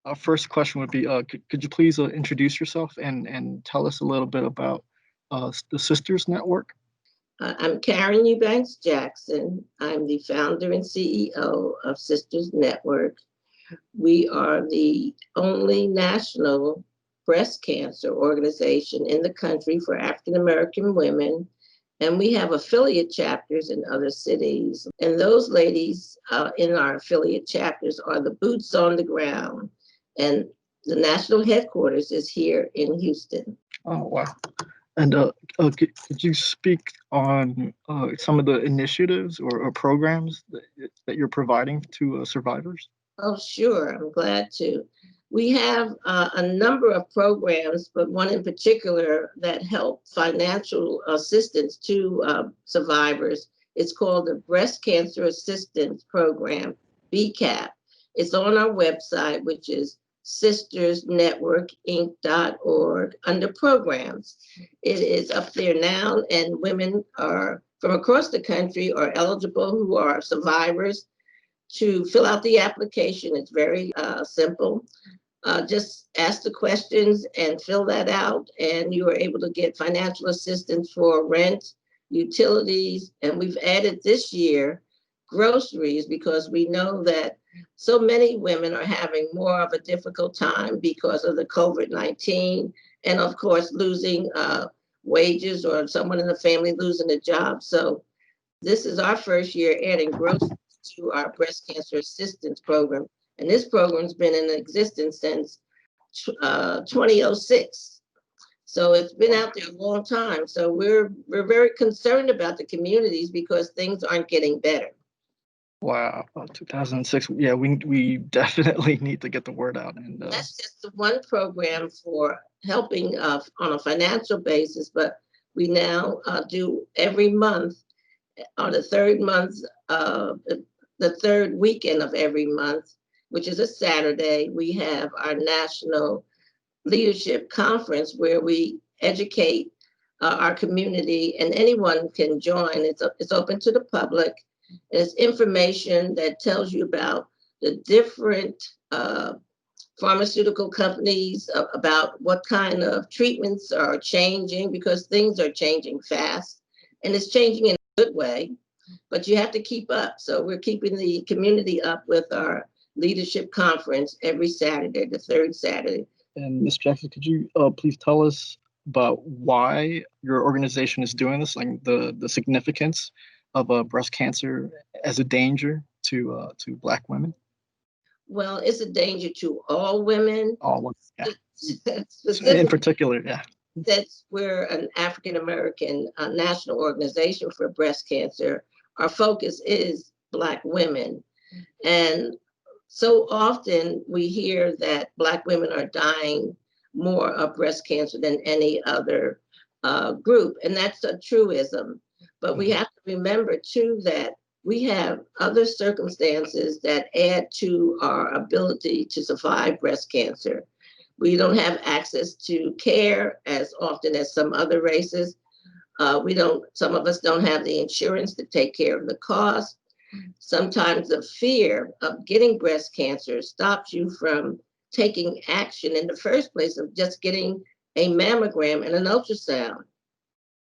our first question would be, could you please introduce yourself and tell us a little bit about the Sisters Network? I'm Karen Eubanks Jackson. I'm the founder and CEO of Sisters Network. We are the only national breast cancer organization in the country for African American women. And we have affiliate chapters in other cities. And those ladies in our affiliate chapters are the boots on the ground. And the national headquarters is here in Houston. Oh, wow. And could you speak on some of the initiatives or programs that you're providing to survivors? Oh, sure. I'm glad to. We have a number of programs, but one in particular that help financial assistance to survivors. It's called the Breast Cancer Assistance Program, BCAP. It's on our website, which is sistersnetworkinc.org under programs. It is up there now, and women are from across the country are eligible who are survivors to fill out the application. It's very simple. Just ask the questions and fill that out, and you are able to get financial assistance for rent, utilities, and we've added this year groceries because we know that so many women are having more of a difficult time because of the COVID-19 and of course losing wages or someone in the family losing a job. So this is our first year adding groceries to our breast cancer assistance program. And this program's been in existence since 2006. So it's been out there a long time. So we're very concerned about the communities because things aren't getting better. Wow, 2006. Yeah, we definitely need to get the word out. And that's just the one program for helping on a financial basis, but we now do every month on the third month, the third weekend of every month, which is a Saturday, we have our national leadership conference where we educate our community, and anyone can join. It's open to the public. It's information that tells you about the different pharmaceutical companies, about what kind of treatments are changing, because things are changing fast, and it's changing in a good way, but you have to keep up. So we're keeping the community up with our leadership conference every Saturday, the third Saturday. And Ms. Jackson, could you please tell us about why your organization is doing this, like the significance of breast cancer as a danger to Black women? Well, it's a danger to all women. All women, yeah. In particular, yeah. That's we're an African American national organization for breast cancer. Our focus is Black women. And so often we hear that Black women are dying more of breast cancer than any other group. And that's a truism. But we have to remember too that we have other circumstances that add to our ability to survive breast cancer. We don't have access to care as often as some other races. Some of us don't have the insurance to take care of the cost. Sometimes the fear of getting breast cancer stops you from taking action in the first place of just getting a mammogram and an ultrasound.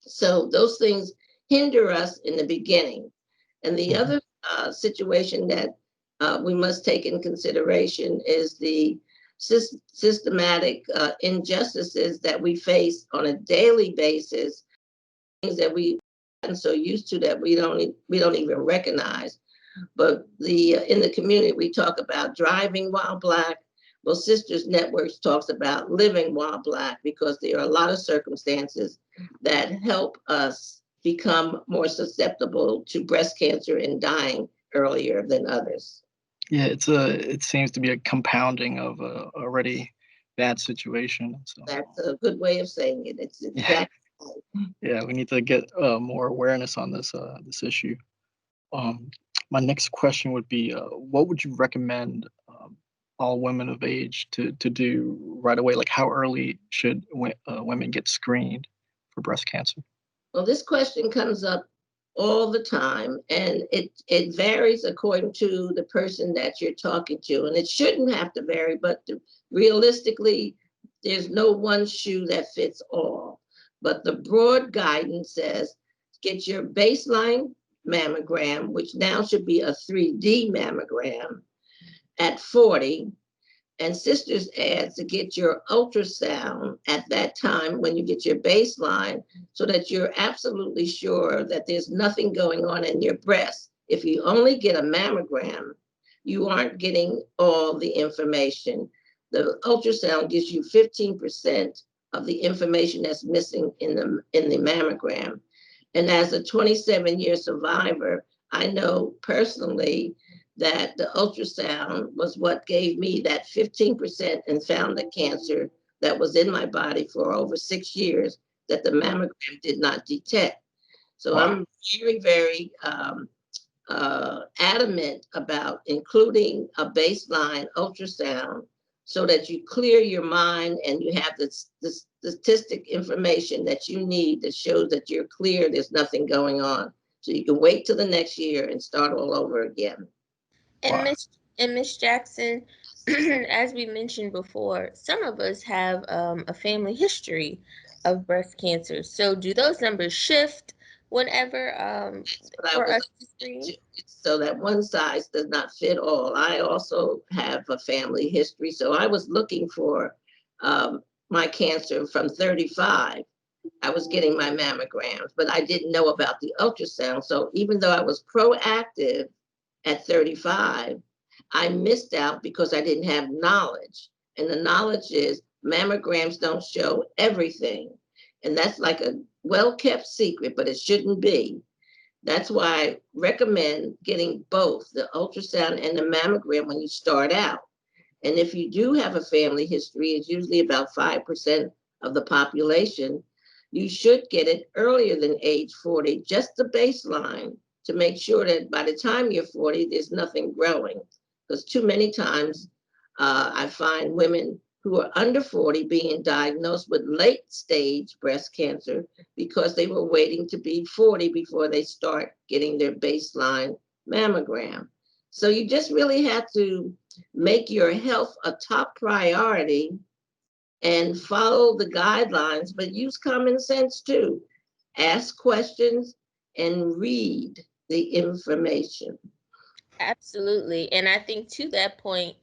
So those things hinder us in the beginning. And the other situation that we must take in consideration is the systematic injustices that we face on a daily basis, things that we've gotten so used to that we don't even recognize. But in the community, we talk about driving while Black. Well, Sisters Networks talks about living while Black, because there are a lot of circumstances that help us become more susceptible to breast cancer and dying earlier than others. Yeah, it seems to be a compounding of a already bad situation. So that's a good way of saying it. It's exactly. Yeah, we need to get more awareness on this issue. My next question would be, what would you recommend all women of age to do right away? Like, how early should women get screened for breast cancer? Well, this question comes up all the time, and it varies according to the person that you're talking to, and it shouldn't have to vary, but realistically, there's no one shoe that fits all. But the broad guidance says get your baseline mammogram, which now should be a 3D mammogram at 40, and sisters add to get your ultrasound at that time when you get your baseline, so that you're absolutely sure that there's nothing going on in your breast. If you only get a mammogram, you aren't getting all the information. The ultrasound gives you 15% of the information that's missing in the mammogram. And as a 27-year survivor, I know personally that the ultrasound was what gave me that 15% and found the cancer that was in my body for over 6 years that the mammogram did not detect. So Wow. I'm very, very adamant about including a baseline ultrasound so that you clear your mind and you have the statistic information that you need that shows that you're clear, there's nothing going on. So you can wait till the next year and start all over again. And Wow. Miss Jackson, as we mentioned before, some of us have a family history of breast cancer. So do those numbers shift whenever But I for was us to screen? so that one size does not fit all. I also have a family history, so I was looking for my cancer from 35. I was getting my mammograms, but I didn't know about the ultrasound. So even though I was proactive at 35, I missed out because I didn't have knowledge. And the knowledge is mammograms don't show everything. And that's like a well kept secret, but it shouldn't be. That's why I recommend getting both the ultrasound and the mammogram when you start out. And if you do have a family history, it's usually about 5% of the population, you should get it earlier than age 40, just the baseline, to make sure that by the time you're 40, there's nothing growing. Because too many times I find women who are under 40 being diagnosed with late stage breast cancer because they were waiting to be 40 before they start getting their baseline mammogram. So you just really have to make your health a top priority and follow the guidelines, but use common sense too. Ask questions and read the information. Absolutely. And I think to that point,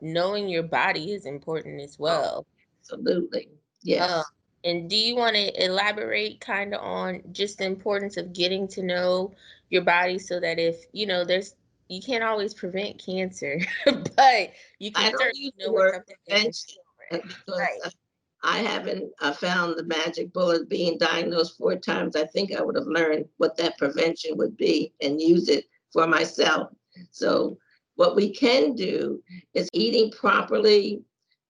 knowing your body is important as Oh, well. absolutely. Um, Yes. and do you want to elaborate kind of on just the importance of getting to know your body so that if, you can't always prevent cancer, but you can I don't certainly use the know when word something isn't prevention right. because Right. I haven't found the magic bullet. Being diagnosed 4 times, I think I would have learned what that prevention would be and use it for myself. So, what we can do is eating properly,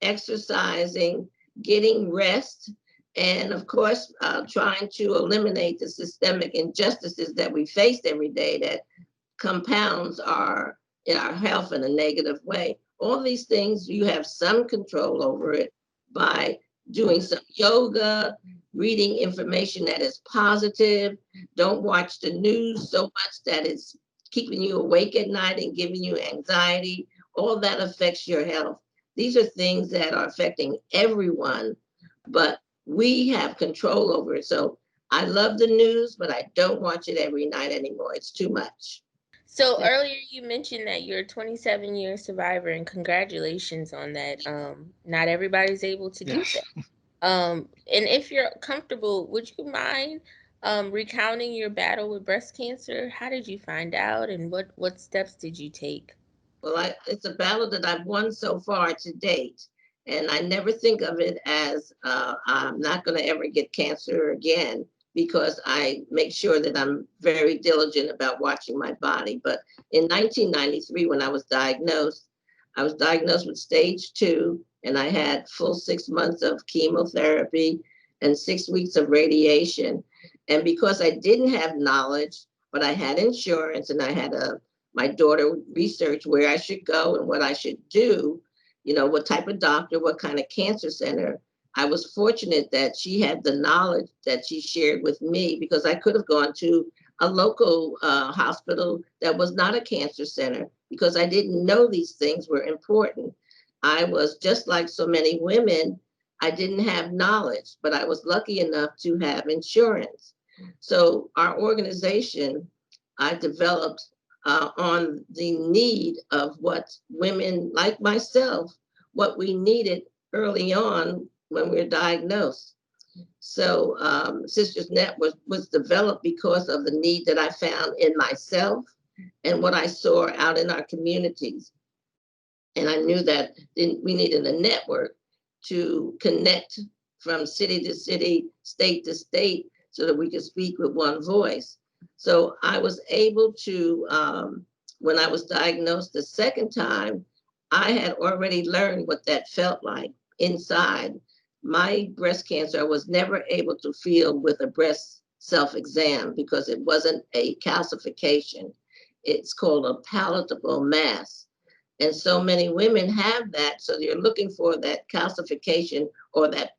exercising, getting rest, and of course, trying to eliminate the systemic injustices that we face every day that compounds our health in a negative way. All these things, you have some control over it by doing some yoga, reading information that is positive. Don't watch the news so much that it's keeping you awake at night and giving you anxiety. All that affects your health. These are things that are affecting everyone, but we have control over it. So I love the news, but I don't watch it every night anymore. It's too much. So earlier you mentioned that you're a 27-year survivor, and congratulations on that. Not everybody's able to do Yes. that. And if you're comfortable, would you mind recounting your battle with breast cancer? How did you find out, and what steps did you take? Well, it's a battle that I've won so far to date. And I never think of it as I'm not going to ever get cancer again because I make sure that I'm very diligent about watching my body. But in 1993, when I was diagnosed with stage 2, and I had full 6 months of chemotherapy and 6 weeks of radiation. And because I didn't have knowledge, but I had insurance and I had my daughter researched where I should go and what I should do, what type of doctor, what kind of cancer center. I was fortunate that she had the knowledge that she shared with me because I could have gone to a local hospital that was not a cancer center because I didn't know these things were important. I was just like so many women, I didn't have knowledge, but I was lucky enough to have insurance. So our organization, I developed on the need of what women like myself, what we needed early on when we were diagnosed. So Sisters Net was developed because of the need that I found in myself and what I saw out in our communities. And I knew that we needed a network to connect from city to city, state to state, so that we could speak with one voice. So I was able to, when I was diagnosed the second time, I had already learned what that felt like inside. My breast cancer, I was never able to feel with a breast self-exam because it wasn't a calcification. It's called a palatable mass. And so many women have that. So you're looking for that calcification or that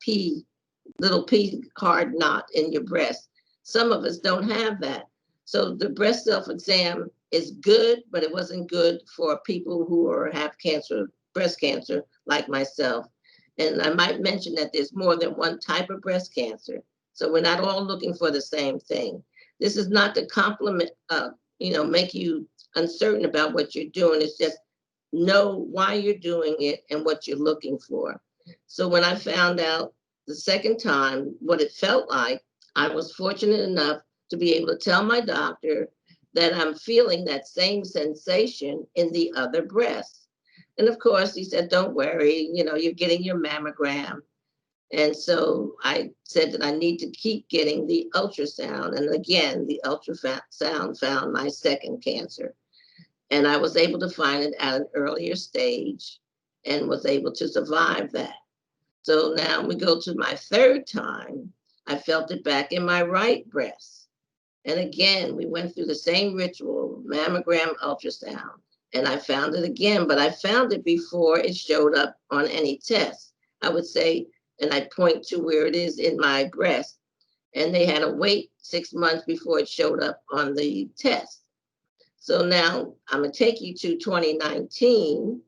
little P hard knot in your breast. Some of us don't have that. So the breast self-exam is good, but it wasn't good for people who have cancer, breast cancer, like myself. And I might mention that there's more than one type of breast cancer. So we're not all looking for the same thing. This is not to compliment, make you uncertain about what you're doing. It's just know why you're doing it and what you're looking for. So when I found out the second time what it felt like, I was fortunate enough to be able to tell my doctor that I'm feeling that same sensation in the other breast. And of course, he said, don't worry, you're getting your mammogram. And so I said that I need to keep getting the ultrasound. And again, the ultrasound found my second cancer. And I was able to find it at an earlier stage and was able to survive that. So now we go to my third time. I felt it back in my right breast. And again, we went through the same ritual, mammogram, ultrasound, and I found it again, but I found it before it showed up on any test. I would say, and I point to where it is in my breast, and they had to wait 6 months before it showed up on the test. So now I'm gonna take you to 2019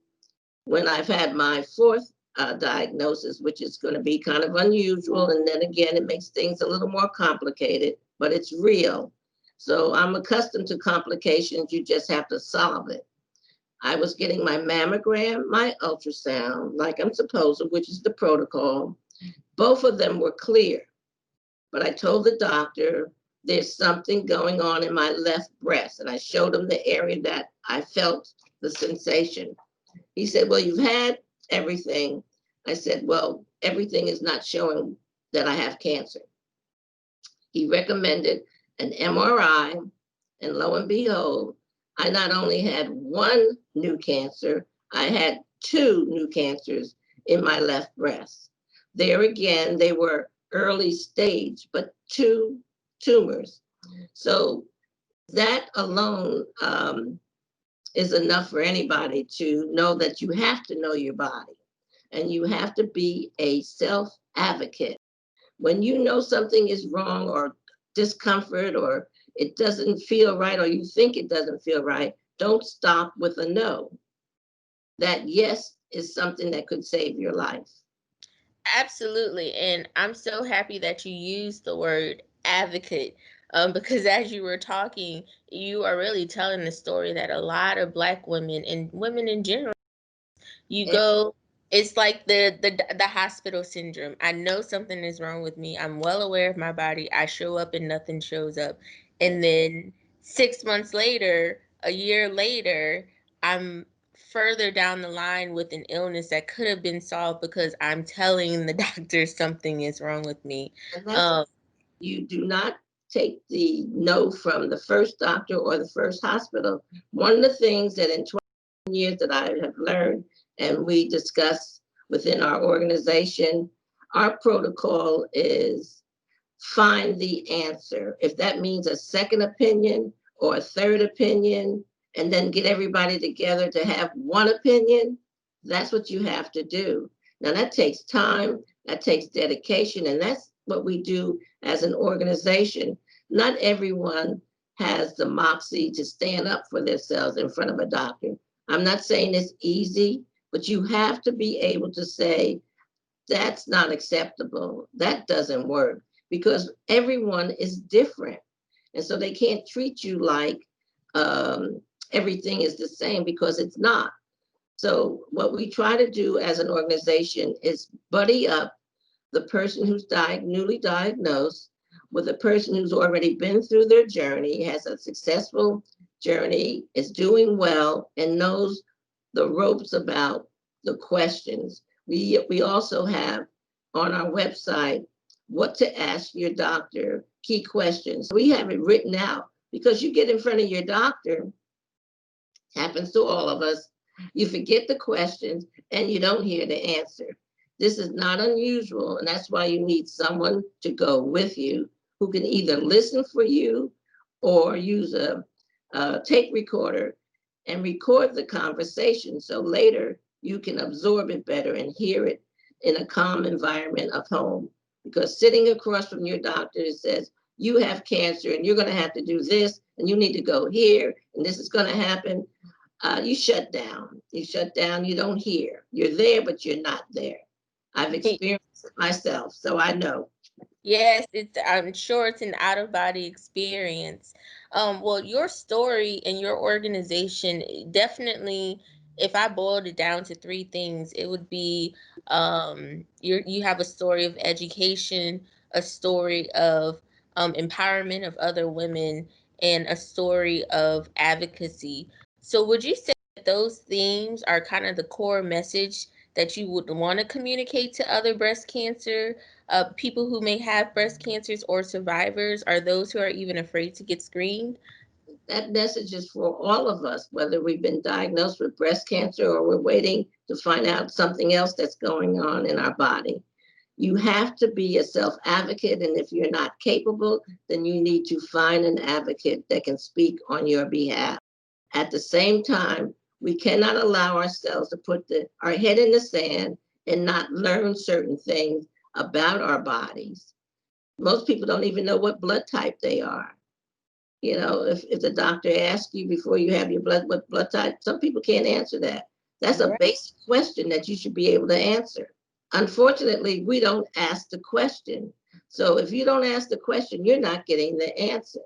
when I've had my fourth diagnosis, which is gonna be kind of unusual. And then again, it makes things a little more complicated, but it's real. So I'm accustomed to complications, you just have to solve it. I was getting my mammogram, my ultrasound, like I'm supposed to, which is the protocol. Both of them were clear, but I told the doctor, there's something going on in my left breast. And I showed him the area that I felt the sensation. He said, well, you've had everything. I said, well, everything is not showing that I have cancer. He recommended an MRI, and lo and behold, I not only had one new cancer, I had two new cancers in my left breast. There again, they were early stage, but two tumors. So that alone is enough for anybody to know that you have to know your body and you have to be a self-advocate. When you know something is wrong or discomfort or it doesn't feel right or you think it doesn't feel right, don't stop with a no. That yes is something that could save your life. Absolutely. And I'm so happy that you used the word advocate, because as you were talking, you are really telling the story that a lot of Black women and women in general, you go, it's like the hospital syndrome. I know something is wrong with me. I'm well aware of my body. I show up and nothing shows up. And then 6 months later, a year later, I'm further down the line with an illness that could have been solved because I'm telling the doctor something is wrong with me. You do not take the no from the first doctor or the first hospital. One of the things that in 20 years that I have learned and we discuss within our organization, our protocol is find the answer. If that means a second opinion or a third opinion, and then get everybody together to have one opinion, that's what you have to do. Now that takes time, that takes dedication, and that's what we do as an organization. Not everyone has the moxie to stand up for themselves in front of a doctor. I'm not saying it's easy, but you have to be able to say, that's not acceptable. That doesn't work, because everyone is different. And so they can't treat you like um, everything is the same, because it's not. So what we try to do as an organization is buddy up the person who's newly diagnosed with a person who's already been through their journey, has a successful journey, is doing well, and knows the ropes about the questions. We also have on our website what to ask your doctor, key questions. We have it written out, because you get in front of your doctor, happens to all of us, you forget the questions and you don't hear the answer. This is not unusual, and that's why you need someone to go with you who can either listen for you or use a tape recorder and record the conversation, so later you can absorb it better and hear it in a calm environment of home. Because sitting across from your doctor says, you have cancer and you're going to have to do this and you need to go here and this is going to happen. You shut down. You shut down. You don't hear. You're there, but you're not there. I've experienced it myself, so I know. Yes, I'm sure it's an out of body experience. Well, your story and your organization definitely, if I boiled it down to three things, it would be you have a story of education, a story of empowerment of other women, and a story of advocacy. So would you say that those themes are kind of the core message that you would want to communicate to other breast cancer people who may have breast cancers or survivors, are those who are even afraid to get screened? That message is for all of us, whether we've been diagnosed with breast cancer or we're waiting to find out something else that's going on in our body. You have to be a self-advocate, and if you're not capable, then you need to find an advocate that can speak on your behalf. At the same time, we cannot allow ourselves to put our head in the sand and not learn certain things about our bodies. Most people don't even know what blood type they are. You know, if the doctor asks you before you have your what blood type, some people can't answer that. That's a Right. basic question that you should be able to answer. Unfortunately, we don't ask the question. So if you don't ask the question, you're not getting the answer.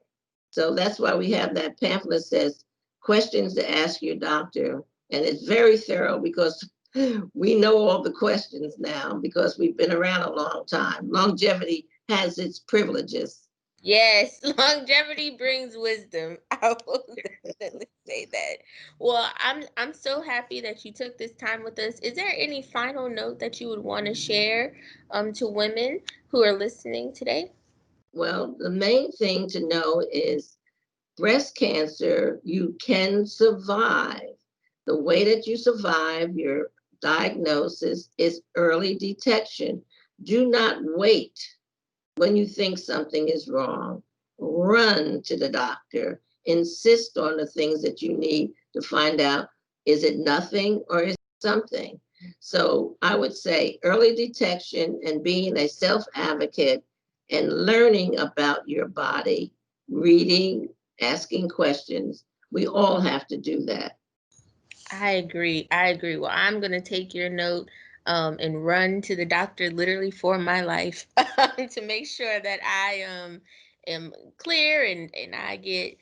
So that's why we have that pamphlet that says questions to ask your doctor. And it's very thorough, because we know all the questions now because we've been around a long time. Longevity has its privileges. Yes, longevity brings wisdom. I will definitely say that. Well, I'm so happy that you took this time with us. Is there any final note that you would want to share to women who are listening today? Well, the main thing to know is breast cancer, you can survive. The way that you survive your diagnosis is early detection. Do not wait when you think something is wrong. Run to the doctor. Insist on the things that you need to find out, is it nothing or is it something? So I would say early detection and being a self advocate and learning about your body, reading, asking questions. We all have to do that. I agree. I agree. Well, I'm going to take your note and run to the doctor literally for my life to make sure that I am clear and I get,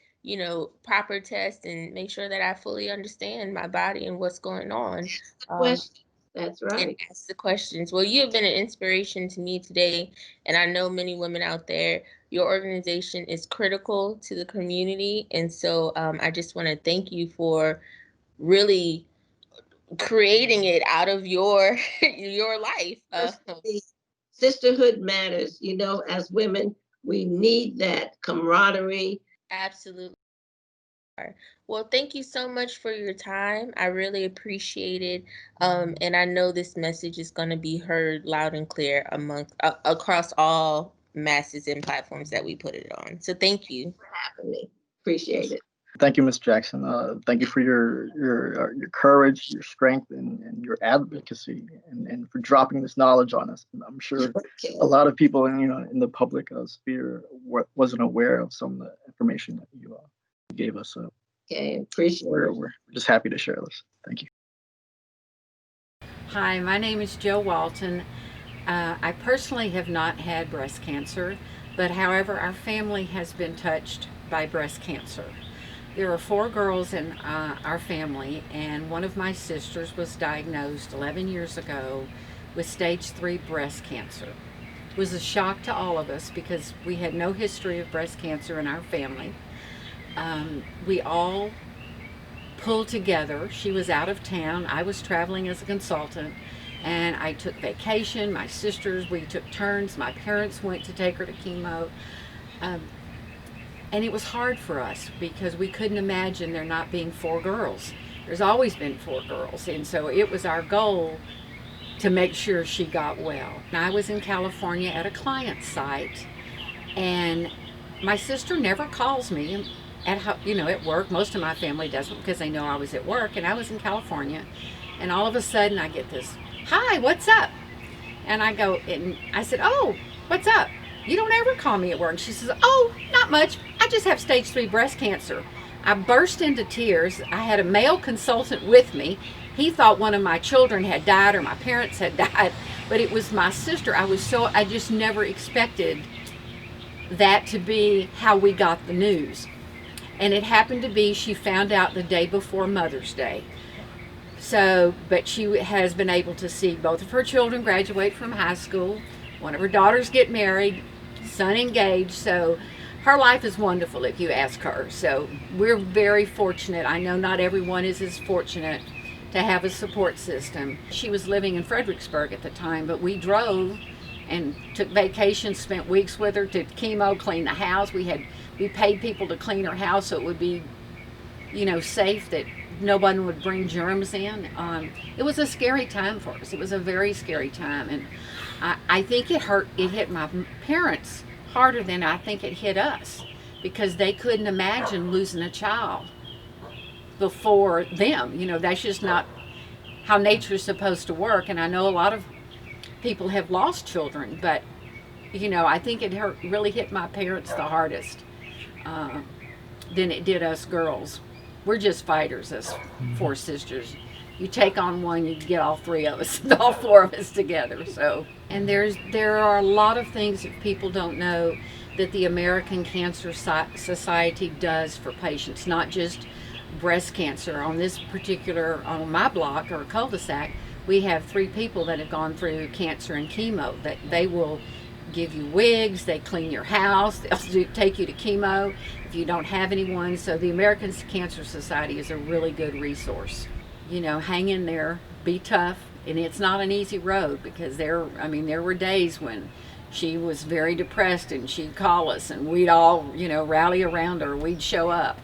proper tests and make sure that I fully understand my body and what's going on. Um, Question. That's and right. ask the questions. Well, you have been an inspiration to me today, and I know many women out there. Your organization is critical to the community, and so I just want to thank you for really creating it out of your your life. Sisterhood matters. You know, as women, we need that camaraderie. Absolutely. Well, thank you so much for your time. I really appreciate it. And I know this message is going to be heard loud and clear across all masses and platforms that we put it on. So thank you. Happening. Appreciate it. Thank you, Ms. Jackson. Thank you for your courage, your strength, and your advocacy, and for dropping this knowledge on us. And I'm sure Okay. a lot of people in the public sphere wasn't aware of some of the information that you gave us. So Okay, appreciate it. we're just happy to share this. Thank you. Hi, my name is Jill Walton. I personally have not had breast cancer, but however, our family has been touched by breast cancer. There are 4 girls in our family, and one of my sisters was diagnosed 11 years ago with stage 3 breast cancer. It was a shock to all of us because we had no history of breast cancer in our family. We all pulled together. She was out of town. I was traveling as a consultant, and I took vacation. My sisters, we took turns. My parents went to take her to chemo. And it was hard for us because we couldn't imagine there not being 4 girls. There's always been 4 girls, and so it was our goal to make sure she got well. And I was in California at a client site, and my sister never calls me at work. Most of my family doesn't because they know I was at work, and I was in California, and all of a sudden I get this, "Hi, what's up?" And I said, "Oh, what's up? You don't ever call me at work." And she says, "Oh, not much. I just have stage 3 breast cancer." I burst into tears. I had a male consultant with me. He thought one of my children had died or my parents had died, but it was my sister. I just never expected that to be how we got the news. And it happened to be she found out the day before Mother's Day. So, but she has been able to see both of her children graduate from high school, one of her daughters get married, son engaged. So her life is wonderful if you ask her. So we're very fortunate. I know not everyone is as fortunate to have a support system. She was living in Fredericksburg at the time, but we drove and took vacations, spent weeks with her, did chemo, cleaned the house. We paid people to clean her house so it would be, safe, that no one would bring germs in. It was a scary time for us. It was a very scary time, and I think it hit my parents harder than I think it hit us, because they couldn't imagine losing a child before them. That's just not how nature's supposed to work. And I know a lot of people have lost children, but I think it really hit my parents the hardest than it did us girls. We're just fighters, us 4 sisters. You take on one, you get all 3 of us, all 4 of us together. So, and there are a lot of things that people don't know that the American Cancer Society does for patients, not just breast cancer. On my block or cul-de-sac, we have 3 people that have gone through cancer and chemo. That they will give you wigs, they clean your house, they'll take you to chemo if you don't have anyone. So the American Cancer Society is a really good resource. Hang in there, be tough, and it's not an easy road, because there were days when she was very depressed and she'd call us and we'd all, rally around her, we'd show up.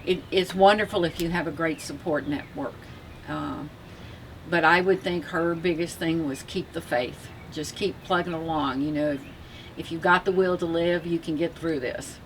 It's wonderful if you have a great support network. But I would think her biggest thing was keep the faith. Just keep plugging along. If you've got the will to live, you can get through this.